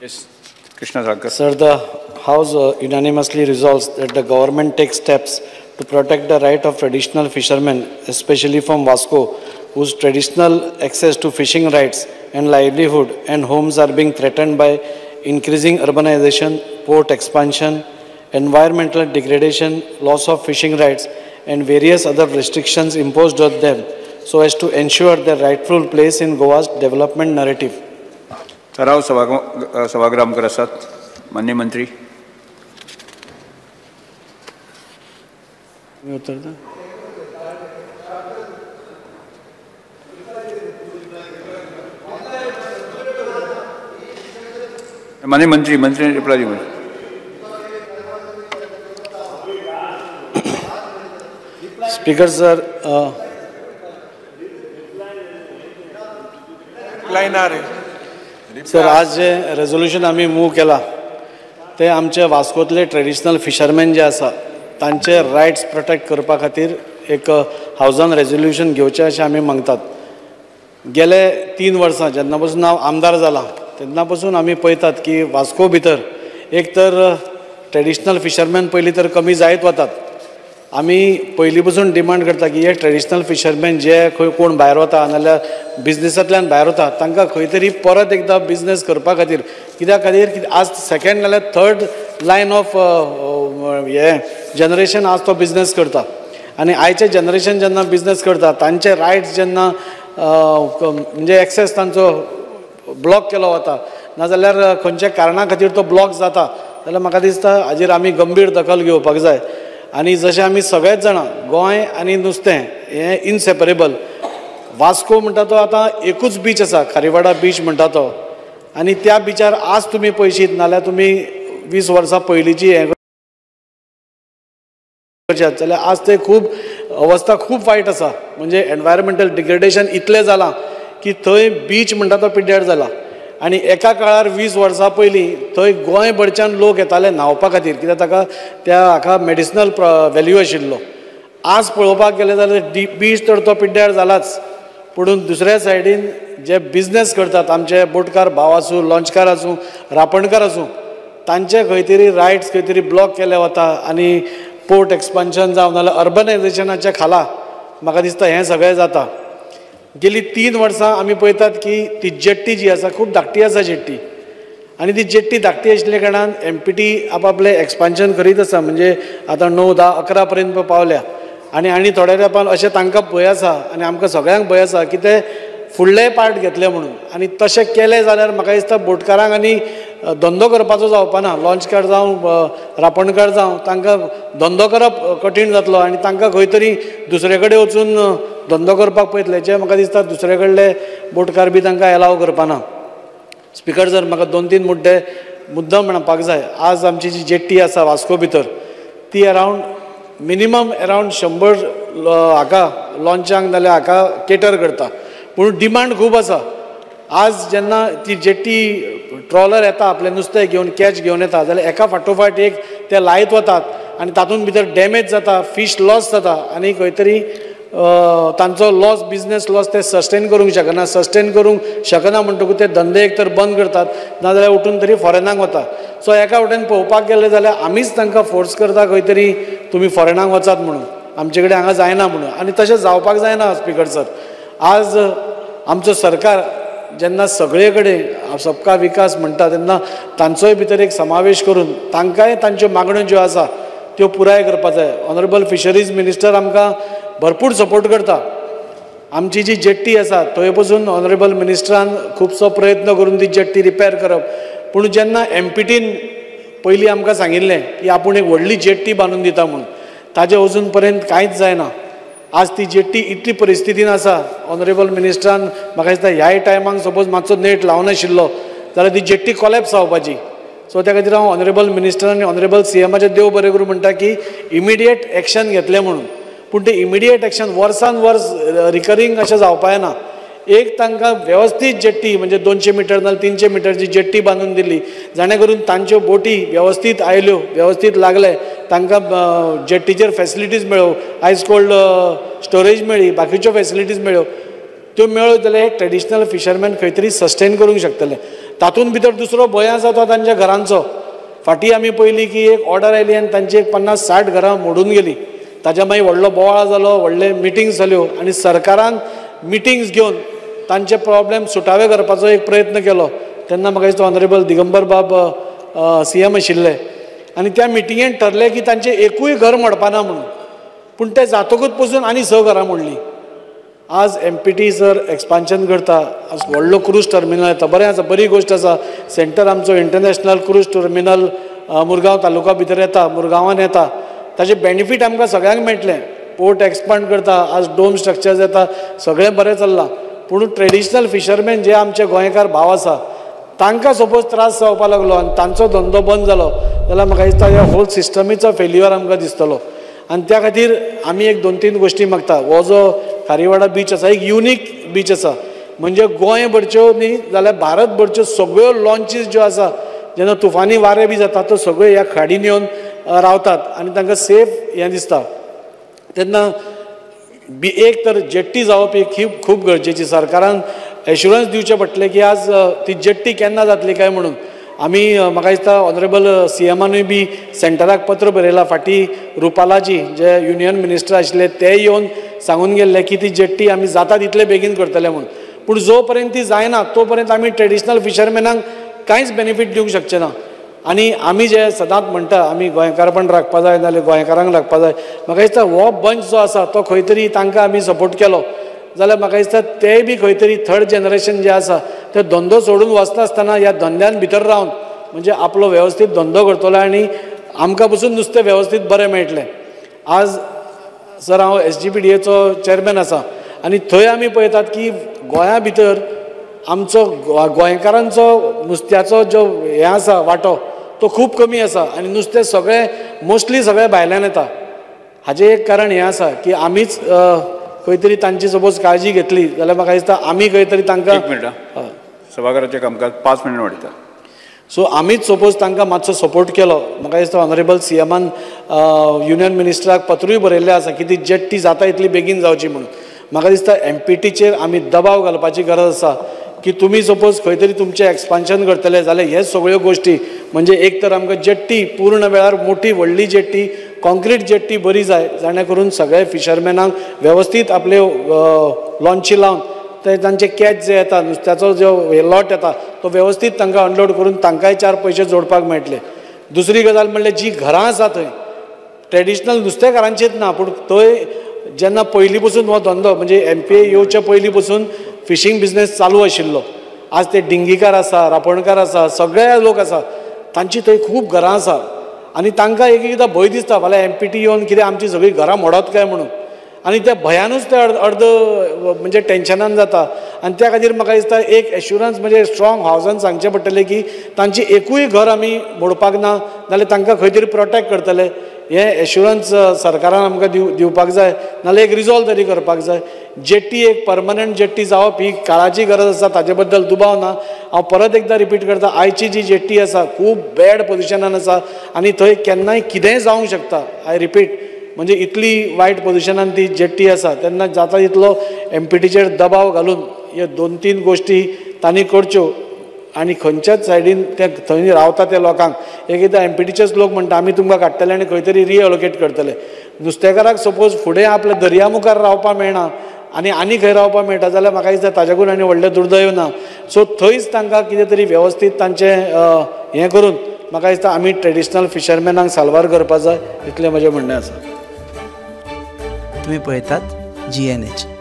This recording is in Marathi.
Yes, Krishna Thakur. Sir, the House unanimously resolves that the government takes steps to protect the right of traditional fishermen, especially from Vasco, whose traditional access to fishing rights and livelihood and homes are being threatened by increasing urbanization, port expansion, environmental degradation, loss of fishing rights, and various other restrictions imposed on them, so as to ensure their rightful place in Goa's development narrative. ठराव सभागृहांकडे असतात. माननीय मंत्री. माननीय मंत्री रिप्लाय देऊ. Speaker sir, सर आज जे रेजोल्यूशन आम्ही मूव केला ते आमचे वास्कोतले ट्रेडिशनल फिशरमॅन जे आसा तांचे रायट्स प्रोटेक्ट करपा खातीर एक हावजान रेजोल्यूशन घेवचें अशें आमी मागतात. गेले 3 वर्सां जेन्ना पासून हांव आमदार जाला तेन्ना पासून आमी पळयतात की वास्को भितर एक तर ट्रेडिशनल फिशरमॅन पयलीं तर कमी जायत वतात. आमी पयलीं पासून डिमांड करता की हे ट्रेडिशनल फिशरमॅन जे खंय कोण भायर वता नाल्यार बिजनेसांतल्यान भायर वता तांकां खंय तरी परत एकदां बिजनेस करपा खातीर कित्याक खातीर आज सेकंड नाल्यार थर्ड लायन ऑफ हे जनरेशन आज तो बिजनेस करता आनी आयचे जनरेशन जेन्ना बिजनेस करता तांचे रायट्स जेन्ना म्हणजे एक्सेस तांचो ब्लॉक केलो वता नाजाल्यार खंयच्या कारणा खातीर तो ब्लॉक जाता जाल्यार म्हाका दिसता हाजेर आमी गंभीर दखल घेवपाक जाय. आनी जशें आमी सगळेच जाणां गोंय आनी नुस्तें हें इनसेपरेबल. वास्को म्हणटा तो आतां एकूच बीच आसा खारीवाडा बीच म्हणटा तो आनी त्या बिचार आज तुमी पळयशीत नाल्यार तुमी 20 वर्सां पयलींची हें करशात जाल्यार आज ते खूब अवस्था खूब वायट आसा. म्हणजे एनवायरमेंटल डिग्रेडेशन इतलें जालां की थंय बीच म्हणटा तो पिड्ड्यार जाला आनी एका काळार 20 वर्सां पयलीं थंय गोंयभरच्यान लोक येताले न्हांवपा खातीर कित्याक ताका त्या हाका मेडिसिनल व्हॅल्यू आशिल्लो. आज पळोवपाक गेले जाल्यार बीच तर तो पिड्ड्यार जालाच पुणून दुसऱ्या सायडीन जे बिजनेस करतात आमचे बोटकार भाव आसूं लॉन्चकार आसूं रापणकार आसूं तांचे खंय तरी रायट्स खंय तरी ब्लॉक केले वता आनी पोर्ट एक्सपान्शन जावं नाल्यार अर्बनायझेशनाच्या खाला म्हाका दिसता हें सगळें जाता. गेली 3 वर्सां आमी पळयतात की ती जेट्टी जी आसा खूब धाकटी आसा जेट्टी आनी ती जेट्टी धाकटी आशिल्ल्या कारणान MPT आपआपलें एक्सपान्शन करीत आसा. म्हणजे आतां 9, 10, 11 पर्यंत पावल्या आनी थोड्या तेंपान अशें तांकां भंय आसा आनी आमकां सगळ्यांक भंय आसा की ते फुडलेय पार्ट घेतले म्हणून. आनी तशें केलें जाल्यार म्हाका दिसता बोटकारांक आनी धंदो करपाचो जावपाना. लॉन्चकार जावं रापणकार जावं तांकां धंदो करप कठीण जातलो आनी तांकां खंय तरी दुसरे कडेन वचून धंदो करपाक पळयतले जे म्हाका दिसता दुसरे कडले बोटकार बी तांकां एलाव करपाना. स्पिकर जर म्हाका 2-3 मुद्दम म्हणपाक जाय. आज आमची जी जेट्टी आसा वास्को भितर ती मिनिमम अरावंड 100 हाका लॉन्चांक नाल्यार हाका केटर करता पूण डिमांड खूब आसा. आज जेन्ना ती जेट्टी ट्रॉलर येता आपलें नुस्तें घेवन कॅच घेवन येता जाल्यार एका फाटोफाट एक ते लायत वतात आनी तातूंत भितर डॅमेज जाता फीश लॉस जाता आनी खंय तरी तांचो लॉस बिजनेस लॉस ते सस्टेन करूंक शकना म्हणटकूच ते धंदे एक तर बंद करतात नाजाल्यार उठून तरी फॉरेनाक वता. सो एका वटेन पळोवपाक गेले जाल्यार आमीच तांकां फोर्स करता खंय तरी तुमी फॉरेनाक वचात म्हणून आमचे कडेन हांगा जायना म्हणून. आनी तशें जावपाक जायना स्पिकर सर. आज आमचो सरकार जेन्ना सगळे कडेन सबका विकास म्हणटा तेन्ना तांचोय भितर एक समावेश करून तांकांय तांच्यो मागण्यो ज्यो आसा त्यो पुराय करपाक जाय. ऑनरेबल फिशरीज मिनिस्टर आमकां भरपूर सपोर्ट करता. आमची जी जेट्टी आसा थंय पसून ऑनरेबल मिनिस्टरान खुबसो प्रयत्न करून ती जेट्टी रिपेर करप पूण जेन्ना MPTन पयलीं आमकां सांगिल्लें की आपूण एक व्हडली जेट्टी बांदून दिता म्हणून ताजे अजून पर्यंत कांयच जायना. आज ती जेट्टी इतली परिस्थितीन आसा ऑनरेबल मिनिस्टरान म्हाका दिसता ह्याय टायमाक सपोज मातसो नेट लावनाशिल्लो जाल्यार ती जेट्टी कॉलेप्स जावपाची. सो त्या खातीर हांव ऑनरेबल मिनिस्टर आनी ऑनरेबल CMचे देव बरें करूं म्हणटा की इमिडिएट एक्शन घेतलें म्हणून. पूण ते इमिडिएट एक्शन वर्सान वर्स रिकरींग अशें जावपाना. एक तांकां वेवस्थीत जेट्टी म्हणजे 200 मीटर नाल्यार 300 मिटरची जेट्टी बांदून दिल्ली जाणे करून तांच्यो बोटी वेवस्थीत आयल्यो वेवस्थीत लागले तांकां जेट्टीचेर फॅसिलिटीज मेळ्ळ्यो आयस कोल्ड स्टोरेज मेळ्ळी बाकीच्यो फॅसिलिटीज मेळ्ळ्यो त्यो मेळ्ळ्यो जाल्यार ट्रेडिशनल फिशरमॅन खंय तरी सस्टेन करूंक शकतले. तातूंत भितर दुसरो भंय आसा तो तांच्या घरांचो. फाटीं आमी पयलीं की एक ऑर्डर आयली आनी तांची एक 50-60 घरां मोडून गेली. ताच्या मागीर व्हडलो बोवाळ जालो, व्हडले मिटिंग्स जाल्यो आनी सरकारान मिटिंग्स घेवन तांचे प्रॉब्लेम सुटावे करपाचो एक प्रयत्न केलो. तेन्ना म्हाका दिसता ऑनरेबल दिगंबर बाब CM आशिल्ले आनी त्या मिटिंगेंत ठरलें की तांचें एकूय घर मोडपाना म्हणून. पूण तें जातकूच पसून आनी 6 घरां मोडलीं. आज MPT सर एक्सपान्शन करता, आज व्हडलो क्रूज टर्मिनल येता, बरें आसा, बरी गोश्ट आसा. सेंटर आमचो इंटरनॅशनल क्रूज टर्मिनल मुरगांव तालुका भितर येता, मुरगांवान येता. ताचे बेनिफीट आमकां सगळ्यांक मेळटलें. पोर्ट एक्सपांड करता, आज डोम स्ट्रक्चर्स येता, सगळें बरें चल्लां. पूण ट्रेडिशनल फिशरमॅन जे आमचे गोंयकार भाव आसा तांकां सपोज त्रास जावपाक लागलो आनी तांचो धंदो बंद जालो जाल्यार म्हाका दिसता ह्या होल सिस्टमीचो फेल्युअर आमकां दिसतलो. आनी त्या खातीर आमी एक 2-3 गोश्टी मागता. हो जो खारीवाडा बीच आसा एक युनीक बीच आसा. म्हणजे गोंयभरच्यो न्ही जाल्यार भारतभरच्यो सगळ्यो लॉन्चीस ज्यो आसा जेन्ना तुफानी वारे बी जाता तो सगळ्यो ह्या खाडीन येवन रावतात आनी तांकां सेफ हें दिसता. तेन्ना एक तर जेट्टी जावप ही खूब गरजेची. सरकारान एश्युरन्स दिवचें पडटलें की आज ती जेट्टी केन्ना जातली काय म्हणून. आमी म्हाका दिसता ऑनरेबल CMनूय बी सेंटराक पत्र बरयलां. फाटीं रुपालाजी जे युनियन मिनिस्टर आशिल्ले ते येवन सांगून गेल्ले की ती जेट्टी आमी जाता तितले बेगीन करतले म्हणून. पूण जो पर्यंत ती जायना तो पर्यंत आमी ट्रेडिशनल फिशरमॅनांक कांयच बेनिफीट दिवंक शकचे ना. आनी आमी जे सदांच म्हणटा आमी गोंयकारपण राखपा जाय नाल्यार गोंयकारांक राखपा जाय. म्हाका दिसता हो बंच जो आसा तो खंय तरी तांकां आमी सपोर्ट केलो जाल्यार म्हाका दिसता तेय बी खंय तरी थर्ड जनरेशन जे आसा ते धंदो सोडून वचना आसतना ह्या धंद्यान भितर रावन म्हणजे आपलो वेवस्थीत धंदो करतलो आनी आमकां पसून नुस्तें वेवस्थीत बरें मेळटलें. आज सर हांव SGPDAचो चेअरमॅन आसा आनी थंय आमी पळयतात की गोंया भितर आमचो गोंयकारांचो नुस्त्याचो जो हें आसा वांटो तो खूब कमी आसा आनी नुस्तें सगळें मोस्टली सगळें भायल्यान येता. हाजें एक कारण हें आसा की आमीच खंय तरी तांची सपोज काळजी घेतली जाल्यार म्हाका दिसता आमी खंय तरी तांकां सभाघराचें कामकाज 5 मिनट वाडयता. सो आमीच सपोज तांकां मातसो सपोर्ट केलो. म्हाका दिसता ऑनरेबल CMन युनियन मिनिस्टराक पत्रूय बरयल्लें आसा की ती जेट्टी जाता इतली बेगीन जावची म्हणून. म्हाका दिसता MPTचेर आमी दबाव घालपाची गरज आसा की तुमी सपोज खंय तरी तुमचें एक्सपान्शन करतले जाल्यार हे सगळ्यो गोश्टी म्हणजे एक तर आमकां जेट्टी पूर्ण वेळार मोठी व्हडली जेट्टी कॉन्क्रीट जेट्टी बरी जाय जाणे करून सगळे फिशरमॅनांक वेवस्थीत आपल्यो लॉन्ची लावन ते तांचे कॅच जे येता नुस्त्याचो जो लॉट येता तो वेवस्थीत तांकां अनलोड करून तांकांय 4 पयशे जोडपाक मेळटले. दुसरी गजाल म्हणल्यार जी घरां आसा थंय ट्रेडिशनल नुस्तेकारांचीच ना पूण थंय जेन्ना पयलीं पसून हो धंदो म्हणजे MPA येवच्या पयलीं पसून फिशींग बिजनेस चालू आशिल्लो. आज ते डिंगीकार आसा, रापणकार आसा, सगळे लोक आसा तांची थंय खूब घरां आसा आनी तांकां एक एकदां भंय दिसता फाल्यां MPT येवन कितें आमची सगळीं घरां मोडत काय म्हणून. आनी त्या भयानूच ते अर्द म्हणजे टेन्शनान जाता. आनी त्या खातीर म्हाका दिसता एक एश्युरन्स म्हणजे स्ट्रॉंग हावजान सांगचें पडटलें की तांची एकूय घर आमी मोडपाक ना नाल्यार तांकां खंय तरी प्रोटेक्ट करतले. हे एश्युरन्स सरकारान आमकां दिवपाक जाय नाल्यार एक रिजॉल्व तरी करपाक जाय. जेट्टी एक परमनंट जेट्टी जावप ही काळाची गरज आसा ताजे बद्दल दुबाव ना. हांव परत एकदां रिपीट करता आयची जी जेट्टी आसा खूब बॅड पोजिशनान आसा आनी थंय केन्नाय कितेंय जावंक शकता. आय रिपीट म्हणजे इतली वायट पोजिशनान ती जेट्टी आसा तेन्ना जाता तितलो MPTचेर दबाव घालून ह्यो 2-3 गोश्टी तांणी करच्यो आनी खंयच्याच सायडीन ते थंय रावता त्या लोकांक एकदां MPTचेच लोक म्हणटा आमी तुमकां काडटले आनी खंय तरी रिएलोकेट करतले. नुस्तेकाराक सपोज फुडें आपल्या दर्या मुखार रावपाक मेळना आनी खंय रावपाक मेळटा जाल्यार म्हाका दिसता ताच्याकून आनी व्हडलें दुर्दैव ना. सो थंयच तांकां कितें तरी वेवस्थीत तांचें हें करून म्हाका दिसता आमी ट्रेडिशनल फिशरमॅनांक साल्वार करपाक जाय इतलें म्हजें म्हणणें आसा. तुम्ही पळयतात GNH.